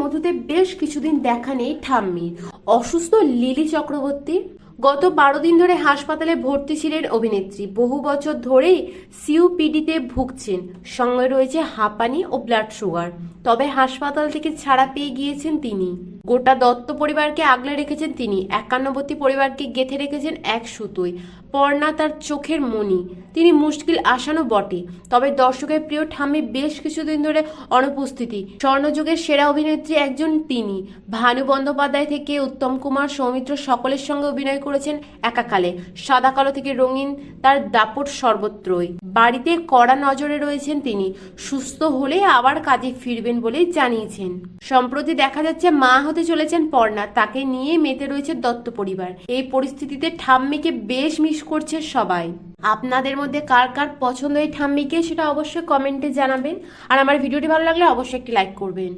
মধুতে বেশ কিছুদিন দেখা নেই ঠাম্মির। অসুস্থ লিলি চক্রবর্তী। গত 12 দিন ধরে হাসপাতালে ভর্তি ছিলেন অভিনেত্রী। বহু বছর ধরেই সিওপিডিতে ভুগছেন, সঙ্গে রয়েছে হাঁপানি ও ব্লাড সুগার। তবে হাসপাতাল থেকে ছাড়া পেয়ে গিয়েছেন তিনি। গোটা দত্ত পরিবারকে আগলে রেখেছেন তিনি। 51বর্তী পরিবারকে গেঁথে রেখেছেন এক সুতোয়। পর্ণা তার চোখের মণি। তিনি মুশকিল আসানও বটে। তবে দর্শকের প্রিয় ঠাম্মি বেশ কিছুদিন ধরে অনুপস্থিতি। স্বর্ণযুগের সেরা অভিনেত্রী একজন তিনি। ভানু বন্দ্যোপাধ্যায় থেকে উত্তম কুমার, সৌমিত্র সকলের সঙ্গে অভিনয় করেছেন একাকালে। সাদা কালো থেকে রঙিন তার দাপট সর্বত্রই। বাড়িতে কড়া নজরে রয়েছেন তিনি। সুস্থ হলে আবার কাজে ফিরবেন বলেই জানিয়েছেন। সম্প্রতি দেখা যাচ্ছে মা হতে চলেছেন পর্ণা। তাকে নিয়ে মেতে রয়েছে দত্ত পরিবার। এই পরিস্থিতিতে ঠাম্মিকে বেশ মিস করছে সবাই। আপনাদের মধ্যে কার কার পছন্দ এই ঠাম্মিকে সেটা অবশ্যই কমেন্টে জানাবেন। আর আমার ভিডিওটি ভালো লাগলে অবশ্যই একটি লাইক করবেন।